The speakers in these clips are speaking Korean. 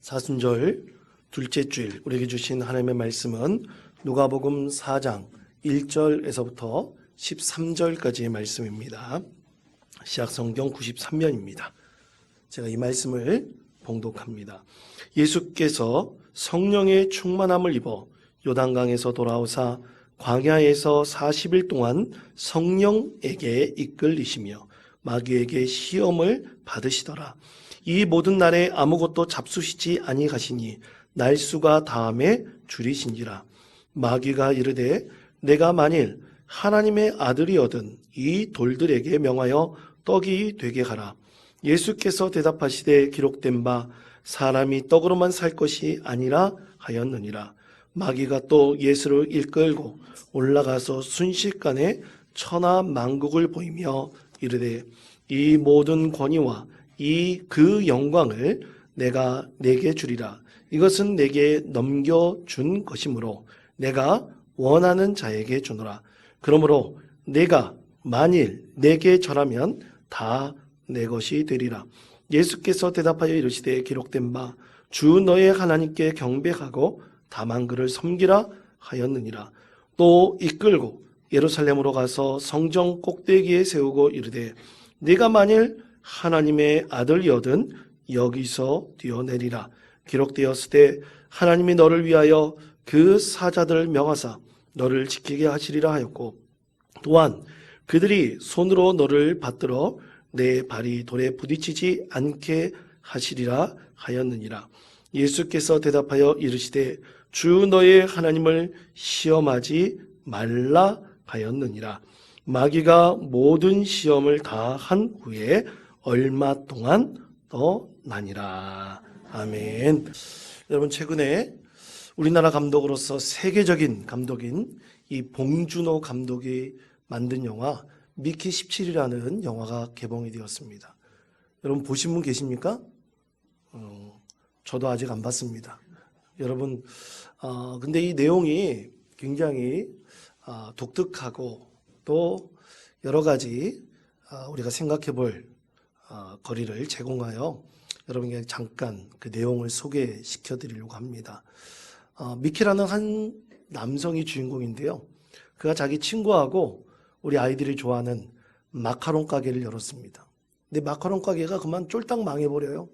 사순절 둘째 주일 우리에게 주신 하나님의 말씀은 누가복음 4장 1절에서부터 13절까지의 말씀입니다. 시약성경 93면입니다. 제가 이 말씀을 봉독합니다. 예수께서 성령의 충만함을 입어 요단강에서 돌아오사 광야에서 40일 동안 성령에게 이끌리시며 마귀에게 시험을 받으시더라. 이 모든 날에 아무것도 잡수시지 아니하시니 날수가 다함에 줄이신지라. 마귀가 이르되 내가 만일 하나님의 아들이거든 이 돌들에게 명하여 떡이 되게 하라. 예수께서 대답하시되 기록된 바 사람이 떡으로만 살 것이 아니라 하였느니라. 마귀가 또 예수를 이끌고 올라가서 순식간에 천하 만국을 보이며 이르되 이 모든 권위와 그 영광을 내가 내게 주리라. 이것은 내게 넘겨준 것이므로 내가 원하는 자에게 주노라. 그러므로 내가 만일 내게 절하면 다 내 것이 되리라. 예수께서 대답하여 이르시되 기록된 바 주 너의 하나님께 경배하고 다만 그를 섬기라 하였느니라. 또 이끌고 예루살렘으로 가서 성정 꼭대기에 세우고 이르되 네가 만일 하나님의 아들이거든 여기서 뛰어내리라. 기록되었으되 하나님이 너를 위하여 그 사자들을 명하사 너를 지키게 하시리라 하였고 또한 그들이 손으로 너를 받들어 내 발이 돌에 부딪히지 않게 하시리라 하였느니라. 예수께서 대답하여 이르시되 주 너의 하나님을 시험하지 말라 하였느니라. 마귀가 모든 시험을 다 한 후에 얼마 동안 떠나니라. 아멘. 여러분, 최근에 우리나라 감독으로서 세계적인 감독인 이 봉준호 감독이 만든 영화 미키 17이라는 영화가 개봉이 되었습니다. 여러분 보신 분 계십니까? 저도 아직 안 봤습니다. 여러분, 근데 이 내용이 굉장히 독특하고 또 여러 가지 우리가 생각해 볼 거리를 제공하여 여러분에게 잠깐 그 내용을 소개시켜 드리려고 합니다. 미키라는 한 남성이 주인공인데요. 그가 자기 친구하고 우리 아이들이 좋아하는 마카롱 가게를 열었습니다. 근데 마카롱 가게가 그만 쫄딱 망해버려요.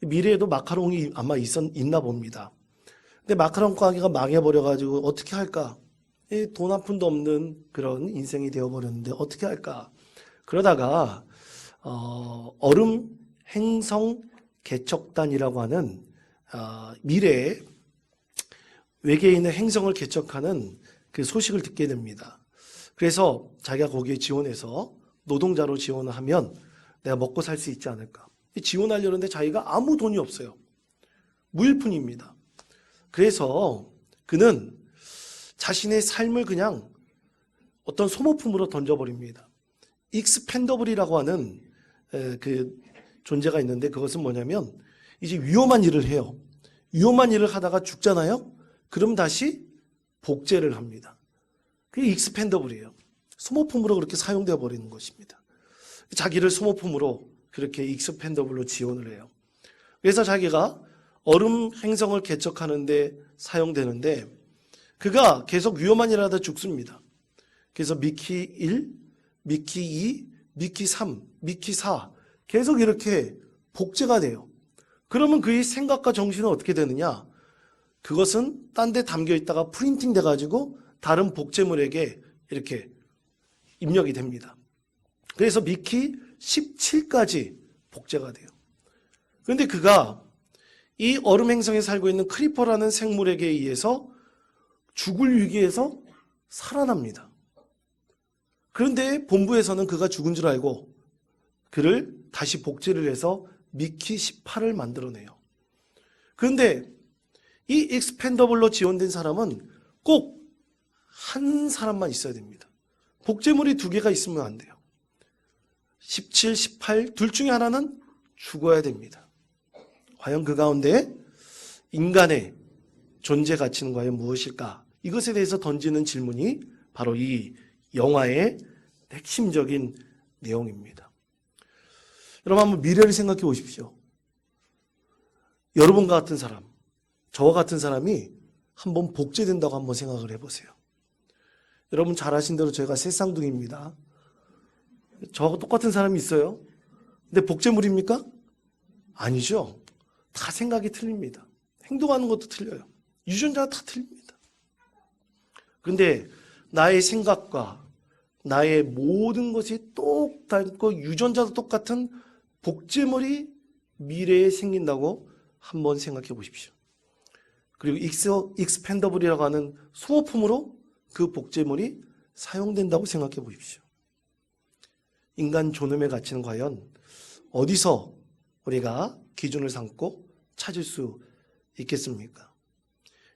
미래에도 마카롱이 아마 있나 봅니다. 근데 마카롱 가게가 망해버려가지고 어떻게 할까? 돈 한 푼도 없는 그런 인생이 되어버렸는데 어떻게 할까? 그러다가 얼음 행성 개척단이라고 하는 미래에 외계인의 행성을 개척하는 그 소식을 듣게 됩니다. 그래서 자기가 거기에 지원해서 노동자로 지원을 하면 내가 먹고 살 수 있지 않을까. 지원하려는데 자기가 아무 돈이 없어요. 무일푼입니다. 그래서 그는 자신의 삶을 그냥 어떤 소모품으로 던져버립니다. 익스펜더블이라고 하는 그 존재가 있는데 그것은 뭐냐면 이제 위험한 일을 해요. 위험한 일을 하다가 죽잖아요. 그럼 다시 복제를 합니다. 그게 익스펜더블이에요. 소모품으로 그렇게 사용되어 버리는 것입니다. 자기를 소모품으로 그렇게 익스펜더블로 지원을 해요. 그래서 자기가 얼음 행성을 개척하는데 사용되는데 그가 계속 위험한 일을 하다 죽습니다. 그래서 미키 1, 미키 2, 미키 3, 미키 4 계속 이렇게 복제가 돼요. 그러면 그의 생각과 정신은 어떻게 되느냐? 그것은 딴 데 담겨 있다가 프린팅 돼가지고 다른 복제물에게 이렇게 입력이 됩니다. 그래서 미키 17까지 복제가 돼요. 그런데 그가 이 얼음 행성에 살고 있는 크리퍼라는 생물에게 의해서 죽을 위기에서 살아납니다. 그런데 본부에서는 그가 죽은 줄 알고 그를 다시 복제를 해서 미키 18을 만들어내요. 그런데 이 익스펜더블로 지원된 사람은 꼭 한 사람만 있어야 됩니다. 복제물이 두 개가 있으면 안 돼요. 17, 18 둘 중에 하나는 죽어야 됩니다. 과연 그 가운데 인간의 존재 가치는 과연 무엇일까? 이것에 대해서 던지는 질문이 바로 이 영화의 핵심적인 내용입니다. 여러분 한번 미래를 생각해 보십시오. 여러분과 같은 사람, 저와 같은 사람이 한번 복제된다고 한번 생각을 해보세요. 여러분 잘 아신 대로 제가 새쌍둥이입니다. 저하고 똑같은 사람이 있어요. 근데 복제물입니까? 아니죠. 다 생각이 틀립니다. 행동하는 것도 틀려요. 유전자가 다 틀립니다. 그런데 나의 생각과 나의 모든 것이 똑같고 유전자도 똑같은 복제물이 미래에 생긴다고 한번 생각해 보십시오. 그리고 익스펜더블이라고 하는 소모품으로 그 복제물이 사용된다고 생각해 보십시오. 인간 존엄의 가치는 과연 어디서 우리가 기준을 삼고 찾을 수 있겠습니까?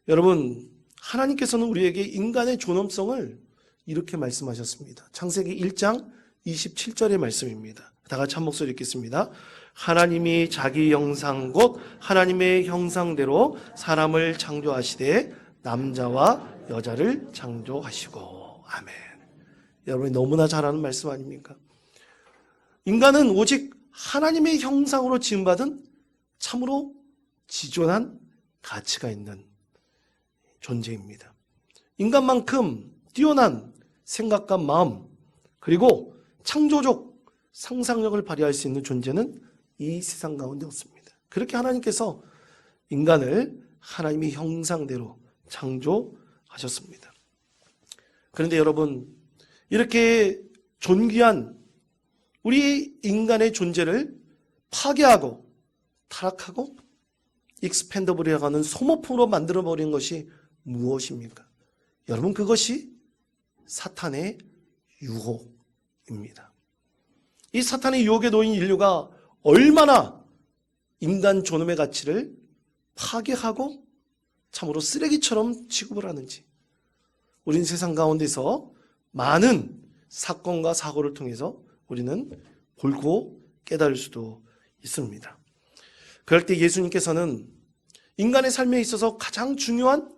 여러분, 하나님께서는 우리에게 인간의 존엄성을 이렇게 말씀하셨습니다. 창세기 1장 27절의 말씀입니다. 다 같이 한 목소리 읽겠습니다. 하나님이 자기 형상 곧 하나님의 형상대로 사람을 창조하시되 남자와 여자를 창조하시고. 아멘. 여러분이 너무나 잘 아는 말씀 아닙니까? 인간은 오직 하나님의 형상으로 지음받은 참으로 지존한 가치가 있는 존재입니다. 인간만큼 뛰어난 생각과 마음 그리고 창조적 상상력을 발휘할 수 있는 존재는 이 세상 가운데 없습니다. 그렇게 하나님께서 인간을 하나님의 형상대로 창조하셨습니다. 그런데 여러분, 이렇게 존귀한 우리 인간의 존재를 파괴하고 타락하고 익스펜더블이라고 하는 소모품으로 만들어버린 것이 무엇입니까? 여러분, 그것이 사탄의 유혹입니다. 이 사탄의 유혹에 놓인 인류가 얼마나 인간 존엄의 가치를 파괴하고 참으로 쓰레기처럼 취급을 하는지 우리는 세상 가운데서 많은 사건과 사고를 통해서 우리는 볼고 깨달을 수도 있습니다. 그럴 때 예수님께서는 인간의 삶에 있어서 가장 중요한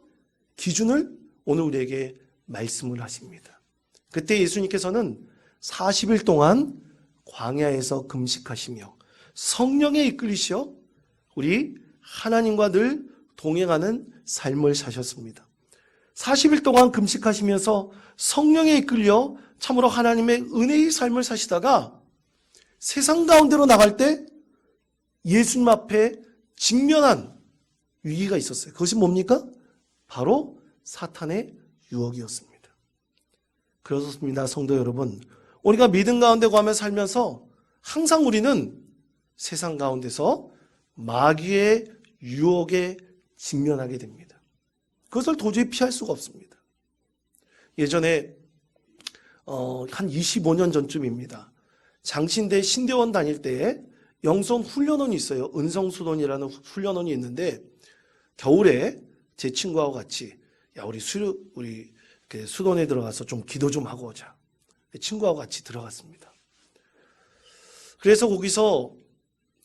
기준을 오늘 우리에게 말씀을 하십니다. 그때 예수님께서는 40일 동안 광야에서 금식하시며 성령에 이끌리시어 우리 하나님과 늘 동행하는 삶을 사셨습니다. 40일 동안 금식하시면서 성령에 이끌려 참으로 하나님의 은혜의 삶을 사시다가 세상 가운데로 나갈 때 예수님 앞에 직면한 위기가 있었어요. 그것이 뭡니까? 바로 사탄의 유혹이었습니다. 그렇습니다, 성도 여러분. 우리가 믿음 가운데 가며 살면서 항상 우리는 세상 가운데서 마귀의 유혹에 직면하게 됩니다. 그것을 도저히 피할 수가 없습니다. 예전에 한 25년 전쯤입니다. 장신대 신대원 다닐 때 영성 훈련원이 있어요. 은성수돈이라는 훈련원이 있는데 겨울에 제 친구하고 같이 우리 수돈에 들어가서 좀 기도 좀 하고 오자. 친구하고 같이 들어갔습니다. 그래서 거기서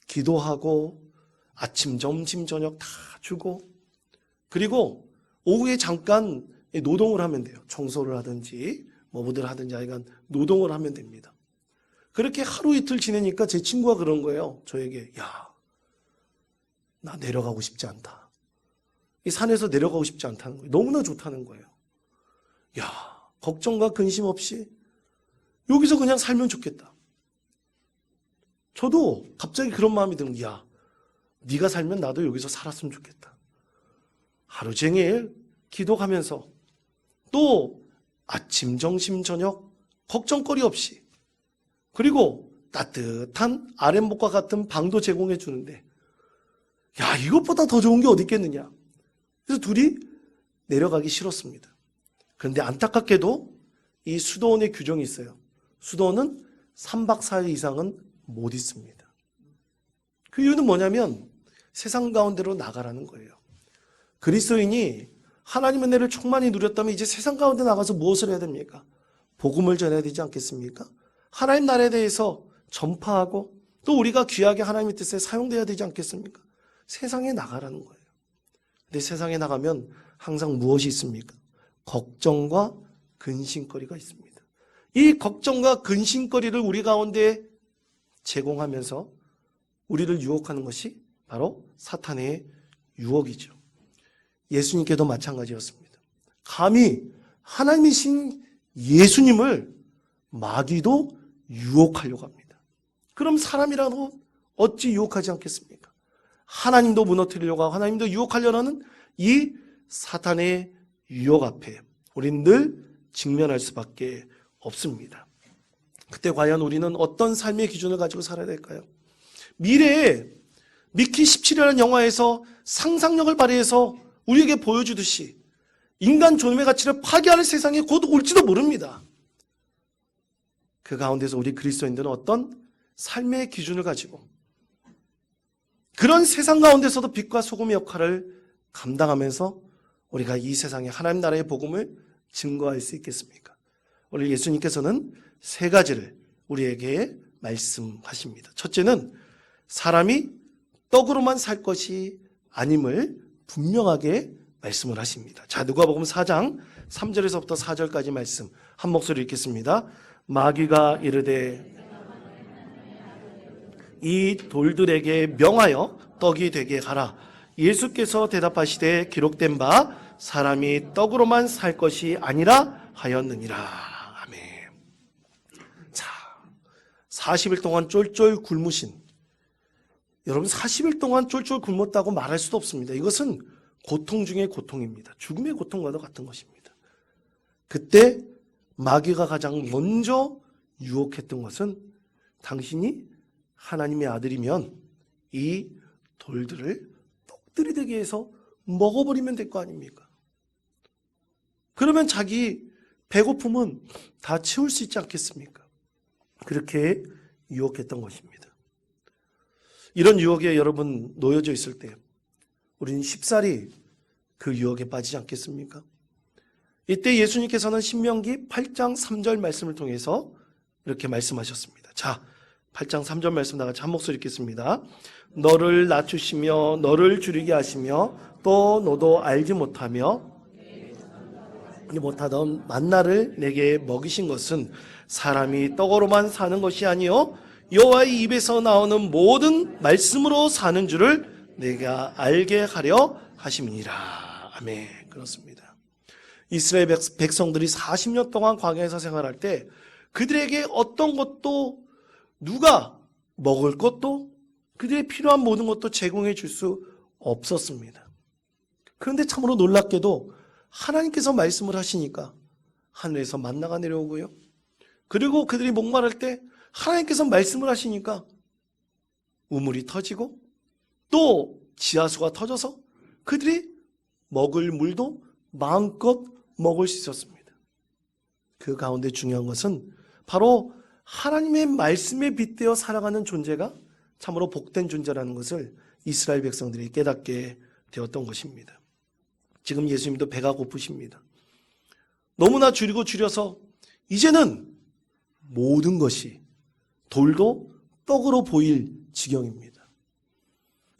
기도하고 아침, 점심, 저녁 다 주고 그리고 오후에 잠깐 노동을 하면 돼요. 청소를 하든지 뭐들 하든지 하여간 노동을 하면 됩니다. 그렇게 하루 이틀 지내니까 제 친구가 그런 거예요. 저에게 나 내려가고 싶지 않다. 이 산에서 내려가고 싶지 않다는 거예요. 너무나 좋다는 거예요. 걱정과 근심 없이 여기서 그냥 살면 좋겠다. 저도 갑자기 그런 마음이 드는 거야. 네가 살면 나도 여기서 살았으면 좋겠다. 하루 종일 기도하면서 또 아침, 점심, 저녁 걱정거리 없이 그리고 따뜻한 아랫목과 같은 방도 제공해 주는데 이것보다 더 좋은 게 어디 있겠느냐. 그래서 둘이 내려가기 싫었습니다. 그런데 안타깝게도 이 수도원의 규정이 있어요. 수도원은 3박 4일 이상은 못 있습니다. 그 이유는 뭐냐면 세상 가운데로 나가라는 거예요. 그리스도인이 하나님의 은혜를 충만히 누렸다면 이제 세상 가운데 나가서 무엇을 해야 됩니까? 복음을 전해야 되지 않겠습니까? 하나님 나라에 대해서 전파하고 또 우리가 귀하게 하나님의 뜻에 사용돼야 되지 않겠습니까? 세상에 나가라는 거예요. 근데 세상에 나가면 항상 무엇이 있습니까? 걱정과 근심거리가 있습니다. 이 걱정과 근심거리를 우리 가운데 제공하면서 우리를 유혹하는 것이 바로 사탄의 유혹이죠. 예수님께도 마찬가지였습니다. 감히 하나님이신 예수님을 마귀도 유혹하려고 합니다. 그럼 사람이라도 어찌 유혹하지 않겠습니까? 하나님도 무너뜨리려고 하고 하나님도 유혹하려는 이 사탄의 유혹 앞에 우리는 늘 직면할 수밖에 없습니다. 그때 과연 우리는 어떤 삶의 기준을 가지고 살아야 될까요? 미래에 미키 17이라는 영화에서 상상력을 발휘해서 우리에게 보여주듯이 인간 존엄의 가치를 파괴하는 세상이 곧 올지도 모릅니다. 그 가운데서 우리 그리스도인들은 어떤 삶의 기준을 가지고 그런 세상 가운데서도 빛과 소금의 역할을 감당하면서 우리가 이 세상에 하나님 나라의 복음을 증거할 수 있겠습니까? 오늘 예수님께서는 세 가지를 우리에게 말씀하십니다. 첫째는 사람이 떡으로만 살 것이 아님을 분명하게 말씀을 하십니다. 자, 누가복음 4장 3절에서부터 4절까지 말씀 한 목소리 읽겠습니다. 마귀가 이르되 이 돌들에게 명하여 떡이 되게 하라. 예수께서 대답하시되 기록된 바 사람이 떡으로만 살 것이 아니라 하였느니라. 아멘. 자, 40일 동안 쫄쫄 굶으신 여러분, 40일 동안 쫄쫄 굶었다고 말할 수도 없습니다. 이것은 고통 중의 고통입니다. 죽음의 고통과도 같은 것입니다. 그때 마귀가 가장 먼저 유혹했던 것은 당신이 하나님의 아들이면 이 돌들을 떡들이 되게 해서 먹어버리면 될 거 아닙니까? 그러면 자기 배고픔은 다 채울 수 있지 않겠습니까? 그렇게 유혹했던 것입니다. 이런 유혹에 여러분 놓여져 있을 때 우리는 쉽사리 그 유혹에 빠지지 않겠습니까? 이때 예수님께서는 신명기 8장 3절 말씀을 통해서 이렇게 말씀하셨습니다. 자, 8장 3절 말씀 나같이 한 목소리 읽겠습니다. 너를 낮추시며 너를 줄이게 하시며 또 너도 알지 못하던 만나를 내게 먹이신 것은 사람이 떡으로만 사는 것이 아니요 여호와의 입에서 나오는 모든 말씀으로 사는 줄을 내가 알게 하려 하심이니라. 아멘. 그렇습니다. 이스라엘 백성들이 40년 동안 광야에서 생활할 때 그들에게 어떤 것도 누가 먹을 것도 그들의 필요한 모든 것도 제공해 줄 수 없었습니다. 그런데 참으로 놀랍게도 하나님께서 말씀을 하시니까 하늘에서 만나가 내려오고요. 그리고 그들이 목마를 때 하나님께서 말씀을 하시니까 우물이 터지고 또 지하수가 터져서 그들이 먹을 물도 마음껏 먹을 수 있었습니다. 그 가운데 중요한 것은 바로 하나님의 말씀에 빗대어 살아가는 존재가 참으로 복된 존재라는 것을 이스라엘 백성들이 깨닫게 되었던 것입니다. 지금 예수님도 배가 고프십니다. 너무나 줄여서 이제는 모든 것이 돌도 떡으로 보일 지경입니다.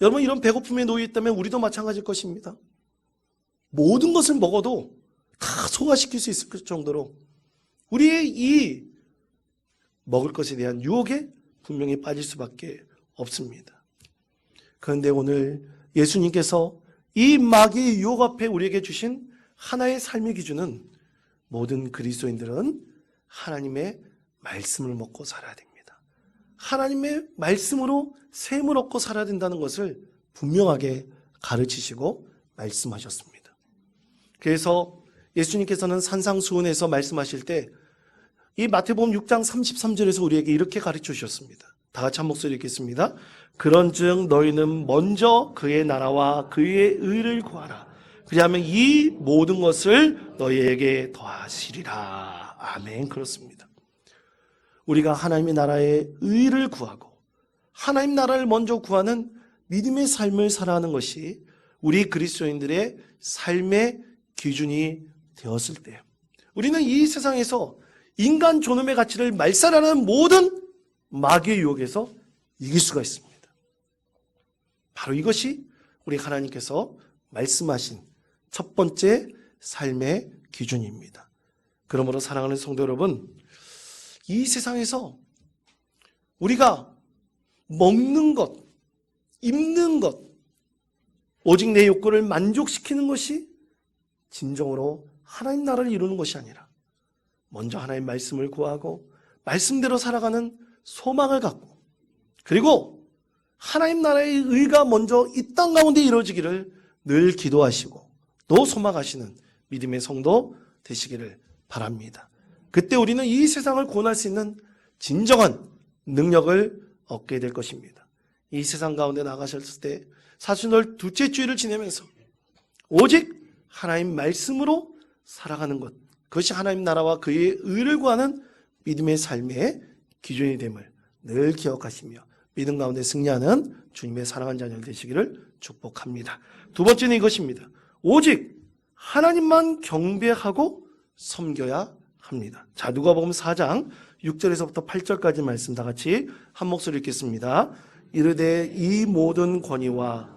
여러분, 이런 배고픔에 놓여 있다면 우리도 마찬가지일 것입니다. 모든 것을 먹어도 다 소화시킬 수 있을 정도로 우리의 이 먹을 것에 대한 유혹에 분명히 빠질 수밖에 없습니다. 그런데 오늘 예수님께서 이 마귀의 유혹 앞에 우리에게 주신 하나의 삶의 기준은 모든 그리스도인들은 하나님의 말씀을 먹고 살아야 됩니다. 하나님의 말씀으로 샘을 얻고 살아야 된다는 것을 분명하게 가르치시고 말씀하셨습니다. 그래서 예수님께서는 산상수훈에서 말씀하실 때 이 마태복음 6장 33절에서 우리에게 이렇게 가르쳐 주셨습니다. 다 같이 한 목소리 읽겠습니다. 그런즉 너희는 먼저 그의 나라와 그의 의를 구하라. 그리하면 이 모든 것을 너희에게 더하시리라. 아멘. 그렇습니다. 우리가 하나님의 나라의 의를 구하고 하나님 나라를 먼저 구하는 믿음의 삶을 살아가는 것이 우리 그리스도인들의 삶의 기준이 되었을 때 우리는 이 세상에서 인간 존엄의 가치를 말살하는 모든 마귀의 유혹에서 이길 수가 있습니다. 바로 이것이 우리 하나님께서 말씀하신 첫 번째 삶의 기준입니다. 그러므로 사랑하는 성도 여러분, 이 세상에서 우리가 먹는 것, 입는 것, 오직 내 욕구를 만족시키는 것이 진정으로 하나님 나라를 이루는 것이 아니라 먼저 하나님 말씀을 구하고 말씀대로 살아가는 소망을 갖고, 그리고 하나님 나라의 의가 먼저 이 땅 가운데 이루어지기를 늘 기도하시고 또 소망하시는 믿음의 성도 되시기를 바랍니다. 그때 우리는 이 세상을 구원할 수 있는 진정한 능력을 얻게 될 것입니다. 이 세상 가운데 나가셨을 때 사순절 둘째 주일을 지내면서 오직 하나님 말씀으로 살아가는 것, 그것이 하나님 나라와 그의 의를 구하는 믿음의 삶의 기준이 됨을 늘 기억하시며 믿음 가운데 승리하는 주님의 사랑하는 자녀 되시기를 축복합니다. 두 번째는 이것입니다. 오직 하나님만 경배하고 섬겨야 합니다. 자, 누가복음 4장 6절에서부터 8절까지 말씀 다 같이 한 목소리 읽겠습니다. 이르되 이 모든 권위와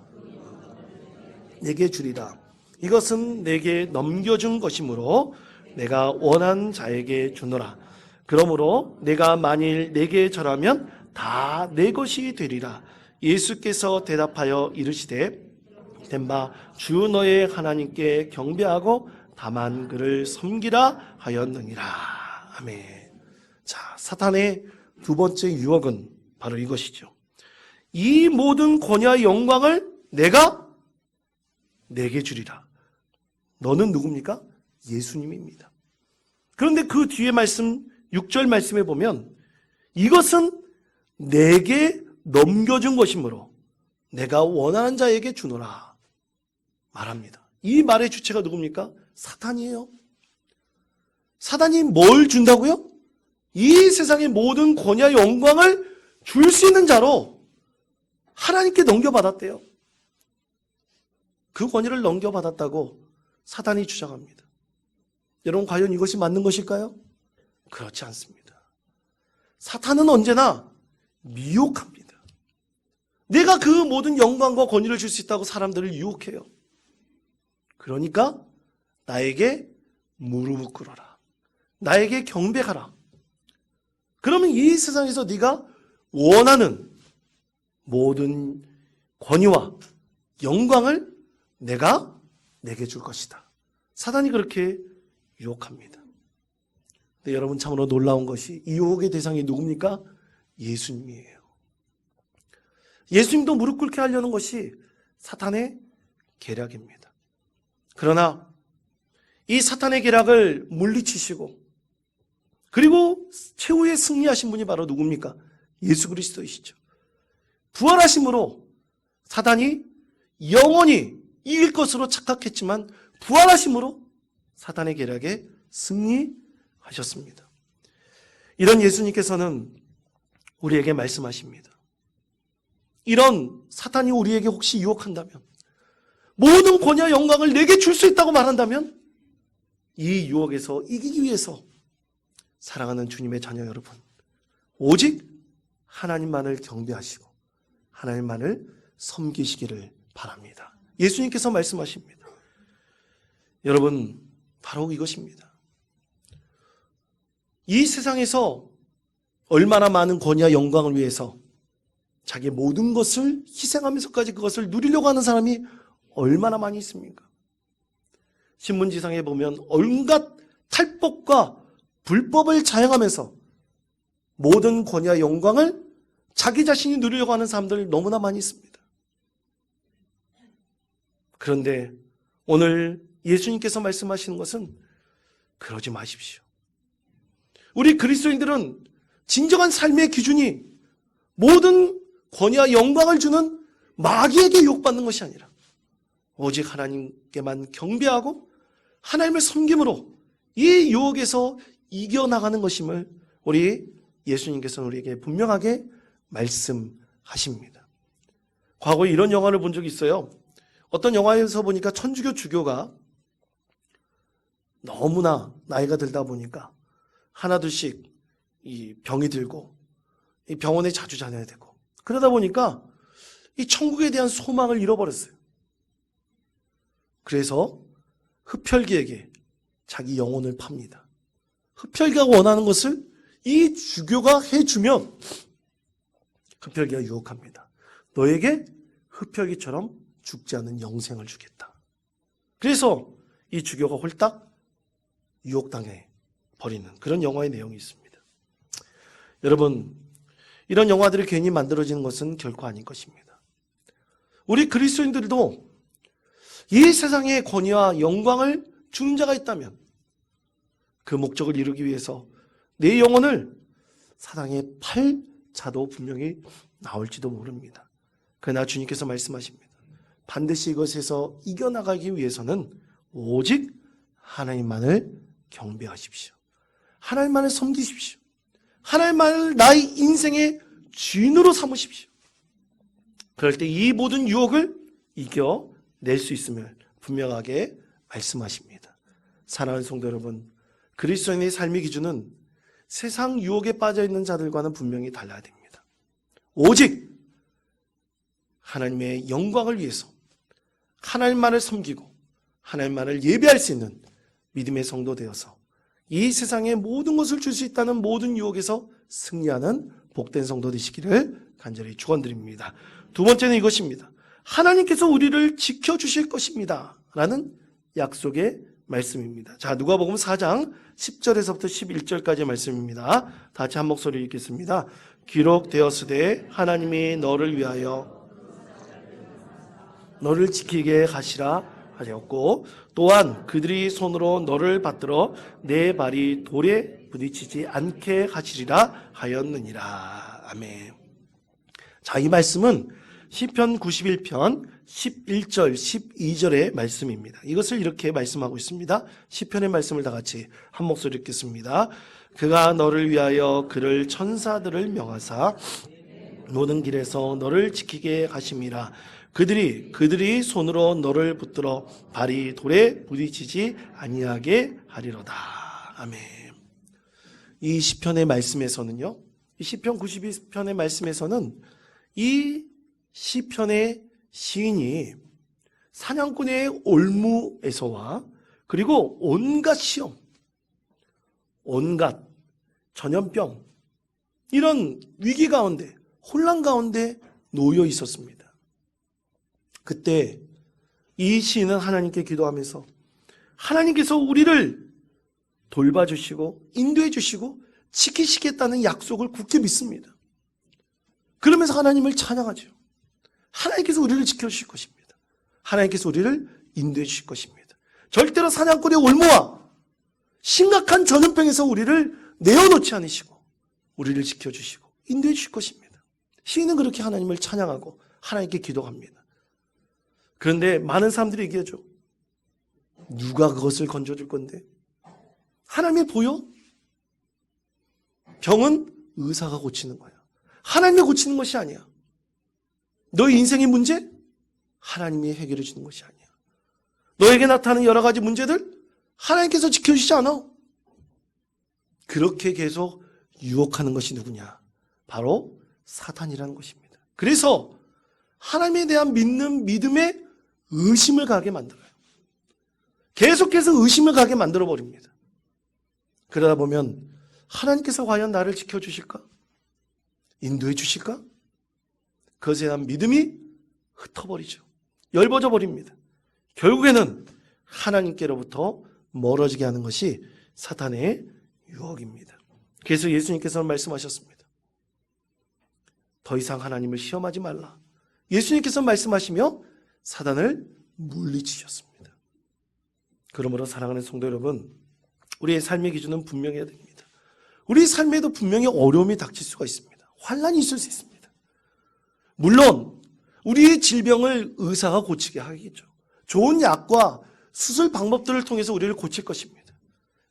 내게 주리라. 이것은 내게 넘겨준 것이므로 내가 원한 자에게 주노라. 그러므로 내가 만일 내게 절하면 다 내 것이 되리라. 예수께서 대답하여 이르시되 된 바 주 너의 하나님께 경배하고 다만 그를 섬기라 하였느니라. 아멘. 자, 사탄의 두 번째 유혹은 바로 이것이죠. 이 모든 권위와 영광을 내가 내게 주리라. 너는 누굽니까? 예수님입니다. 그런데 그 뒤에 말씀 6절 말씀에 보면 이것은 내게 넘겨준 것이므로 내가 원하는 자에게 주노라 말합니다. 이 말의 주체가 누굽니까? 사탄이에요. 사탄이 뭘 준다고요? 이 세상의 모든 권위와 영광을 줄 수 있는 자로 하나님께 넘겨받았대요. 그 권위를 넘겨받았다고 사탄이 주장합니다. 여러분, 과연 이것이 맞는 것일까요? 그렇지 않습니다. 사탄은 언제나 미혹합니다. 내가 그 모든 영광과 권위를 줄 수 있다고 사람들을 유혹해요. 그러니까 나에게 무릎을 꿇어라. 나에게 경배하라. 그러면 이 세상에서 네가 원하는 모든 권위와 영광을 내가 내게 줄 것이다. 사단이 그렇게 유혹합니다. 근데 여러분, 참으로 놀라운 것이 이 유혹의 대상이 누굽니까? 예수님이에요. 예수님도 무릎 꿇게 하려는 것이 사탄의 계략입니다. 그러나 이 사탄의 계략을 물리치시고 그리고 최후의 승리하신 분이 바로 누굽니까? 예수 그리스도이시죠. 부활하심으로 사탄이 영원히 이길 것으로 착각했지만 부활하심으로 사탄의 계략에 승리하셨습니다. 이런 예수님께서는 우리에게 말씀하십니다. 이런 사탄이 우리에게 혹시 유혹한다면, 모든 권위와 영광을 내게 줄 수 있다고 말한다면, 이 유혹에서 이기기 위해서 사랑하는 주님의 자녀 여러분, 오직 하나님만을 경배하시고 하나님만을 섬기시기를 바랍니다. 예수님께서 말씀하십니다. 여러분, 바로 이것입니다. 이 세상에서 얼마나 많은 권위와 영광을 위해서 자기 모든 것을 희생하면서까지 그것을 누리려고 하는 사람이 얼마나 많이 있습니까? 신문지상에 보면 온갖 탈법과 불법을 자행하면서 모든 권위와 영광을 자기 자신이 누리려고 하는 사람들 너무나 많이 있습니다. 그런데 오늘 예수님께서 말씀하시는 것은 그러지 마십시오. 우리 그리스도인들은 진정한 삶의 기준이 모든 권위와 영광을 주는 마귀에게 유혹받는 것이 아니라 오직 하나님께만 경배하고 하나님을 섬김으로 이 유혹에서 이겨나가는 것임을 우리 예수님께서는 우리에게 분명하게 말씀하십니다. 과거에 이런 영화를 본 적이 있어요. 어떤 영화에서 보니까 천주교 주교가 너무나 나이가 들다 보니까 하나둘씩 이 병이 들고 이 병원에 자주 다녀야 되고 그러다 보니까 이 천국에 대한 소망을 잃어버렸어요. 그래서 흡혈귀에게 자기 영혼을 팝니다. 흡혈귀가 원하는 것을 이 주교가 해주면 흡혈귀가 유혹합니다. 너에게 흡혈귀처럼 죽지 않는 영생을 주겠다. 그래서 이 주교가 홀딱 유혹당해 버리는 그런 영화의 내용이 있습니다. 여러분, 이런 영화들이 괜히 만들어지는 것은 결코 아닌 것입니다. 우리 그리스도인들도 이 세상의 권위와 영광을 주는 자가 있다면 그 목적을 이루기 위해서 내 영혼을 사랑에 팔 자도 분명히 나올지도 모릅니다. 그러나 주님께서 말씀하십니다. 반드시 이것에서 이겨나가기 위해서는 오직 하나님만을 경배하십시오. 하나님만을 섬기십시오. 하나님만을 나의 인생의 주인으로 삼으십시오. 그럴 때 이 모든 유혹을 이겨낼 수 있음을 분명하게 말씀하십니다. 사랑하는 성도 여러분, 그리스도인의 삶의 기준은 세상 유혹에 빠져있는 자들과는 분명히 달라야 됩니다. 오직 하나님의 영광을 위해서 하나님만을 섬기고 하나님만을 예배할 수 있는 믿음의 성도 되어서 이 세상의 모든 것을 줄 수 있다는 모든 유혹에서 승리하는 복된 성도 되시기를 간절히 축원드립니다. 두 번째는 이것입니다. 하나님께서 우리를 지켜주실 것입니다 라는 약속의 말씀입니다. 자, 누가복음 4장 10절에서부터 11절까지의 말씀입니다. 다 같이 한 목소리 읽겠습니다. 기록되었으되 하나님이 너를 위하여 너를 지키게 하시라 하셨고, 또한 그들이 손으로 너를 받들어 내 발이 돌에 부딪히지 않게 하시리라 하였느니라. 아멘. 자, 이 말씀은 시편 91편 11절 12절의 말씀입니다. 이것을 이렇게 말씀하고 있습니다. 시편의 말씀을 다 같이 한 목소리 읽겠습니다. 그가 너를 위하여 그를 천사들을 명하사 모든 길에서 너를 지키게 하심이라. 그들이 손으로 너를 붙들어 발이 돌에 부딪히지 아니하게 하리로다. 아멘. 이 시편의 말씀에서는요, 이 시편 92편의 말씀에서는 이 시편의 시인이 사냥꾼의 올무에서와 그리고 온갖 시험, 온갖 전염병, 이런 위기 가운데, 혼란 가운데 놓여 있었습니다. 그때 이 시인은 하나님께 기도하면서 하나님께서 우리를 돌봐주시고 인도해 주시고 지키시겠다는 약속을 굳게 믿습니다. 그러면서 하나님을 찬양하죠. 하나님께서 우리를 지켜주실 것입니다. 하나님께서 우리를 인도해 주실 것입니다. 절대로 사냥꾼의 올무와 심각한 전염병에서 우리를 내어놓지 않으시고 우리를 지켜주시고 인도해 주실 것입니다. 시인은 그렇게 하나님을 찬양하고 하나님께 기도합니다. 그런데 많은 사람들이 얘기하죠. 누가 그것을 건져줄 건데? 하나님이 보여? 병은 의사가 고치는 거야. 하나님이 고치는 것이 아니야. 너의 인생의 문제? 하나님이 해결해 주는 것이 아니야. 너에게 나타나는 여러 가지 문제들? 하나님께서 지켜주시지 않아. 그렇게 계속 유혹하는 것이 누구냐? 바로 사탄이라는 것입니다. 그래서 하나님에 대한 믿음에 의심을 가게 만들어요. 계속해서 의심을 가게 만들어버립니다. 그러다 보면 하나님께서 과연 나를 지켜주실까? 인도해 주실까? 그것에 대한 믿음이 흩어버리죠. 열버져 버립니다. 결국에는 하나님께로부터 멀어지게 하는 것이 사탄의 유혹입니다. 그래서 예수님께서는 말씀하셨습니다. 더 이상 하나님을 시험하지 말라. 예수님께서 말씀하시며 사단을 물리치셨습니다. 그러므로 사랑하는 성도 여러분, 우리의 삶의 기준은 분명해야 됩니다. 우리 삶에도 분명히 어려움이 닥칠 수가 있습니다. 환난이 있을 수 있습니다. 물론 우리의 질병을 의사가 고치게 하겠죠. 좋은 약과 수술 방법들을 통해서 우리를 고칠 것입니다.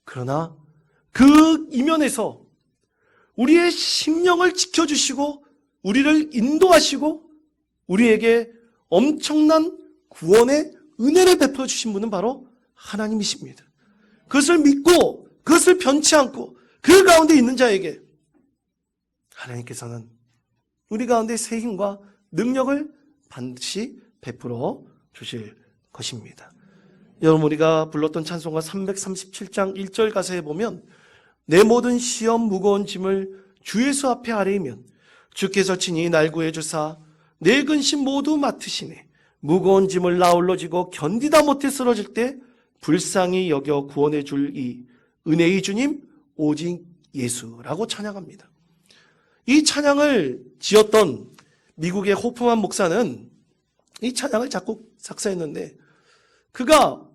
그러나 그 이면에서 우리의 심령을 지켜주시고 우리를 인도하시고 우리에게 엄청난 구원의 은혜를 베풀어 주신 분은 바로 하나님이십니다. 그것을 믿고 그것을 변치 않고 그 가운데 있는 자에게 하나님께서는 우리 가운데 새 힘과 능력을 반드시 베풀어 주실 것입니다. 여러분, 우리가 불렀던 찬송가 337장 1절 가사에 보면 내 모든 시험 무거운 짐을 주 예수 앞에 아뢰이면 주께서 친히 날 구해 주사 내 근심 모두 맡으시니 무거운 짐을 나홀로 지고 견디다 못해 쓰러질 때 불쌍히 여겨 구원해 줄 이 은혜의 주님 오직 예수라고 찬양합니다. 이 찬양을 지었던 미국의 호프만 목사는 이 찬양을 작곡 작사했는데 그가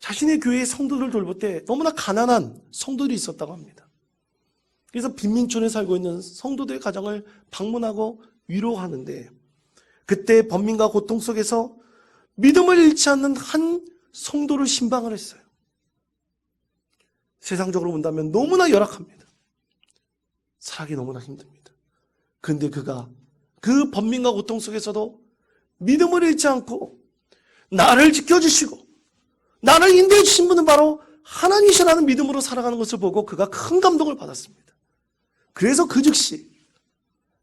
자신의 교회의 성도들 돌볼 때 너무나 가난한 성도들이 있었다고 합니다. 그래서 빈민촌에 살고 있는 성도들의 가정을 방문하고 위로하는데 그때 번민과 고통 속에서 믿음을 잃지 않는 한 성도를 신방을 했어요. 세상적으로 본다면 너무나 열악합니다. 살기 너무나 힘듭니다. 그런데 그가 그 번민과 고통 속에서도 믿음을 잃지 않고 나를 지켜주시고 나를 인도해 주신 분은 바로 하나님이시라는 믿음으로 살아가는 것을 보고 그가 큰 감동을 받았습니다. 그래서 그 즉시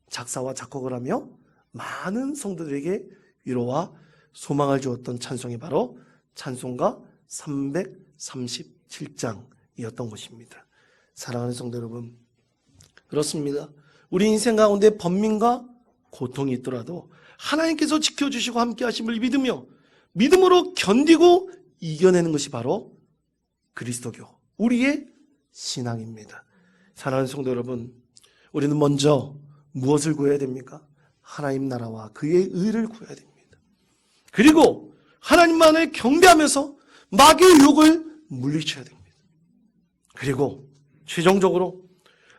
작사와 작곡을 하며 많은 성도들에게 위로와 소망을 주었던 찬송이 바로 찬송가 337장이었던 것입니다. 사랑하는 성도 여러분, 그렇습니다. 우리 인생 가운데 번민과 고통이 있더라도 하나님께서 지켜주시고 함께 하심을 믿으며 믿음으로 견디고 이겨내는 것이 바로 그리스도교, 우리의 신앙입니다. 사랑하는 성도 여러분, 우리는 먼저 무엇을 구해야 됩니까? 하나님 나라와 그의 의를 구해야 됩니다. 그리고 하나님만을 경배하면서 마귀의 유혹을 물리쳐야 됩니다. 그리고 최종적으로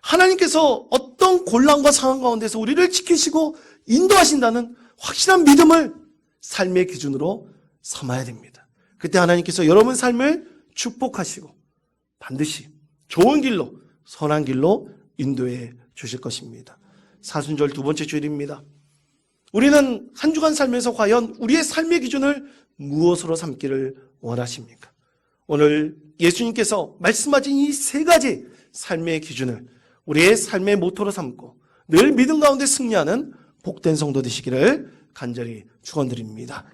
하나님께서 어떤 곤란과 상황 가운데서 우리를 지키시고 인도하신다는 확실한 믿음을 삶의 기준으로 삼아야 됩니다. 그때 하나님께서 여러분 삶을 축복하시고 반드시 좋은 길로, 선한 길로 인도해 주실 것입니다. 사순절 두 번째 주일입니다. 우리는 한 주간 살면서 과연 우리의 삶의 기준을 무엇으로 삼기를 원하십니까? 오늘 예수님께서 말씀하신 이 세 가지 삶의 기준을 우리의 삶의 모토로 삼고 늘 믿음 가운데 승리하는 복된 성도 되시기를 간절히 축원드립니다.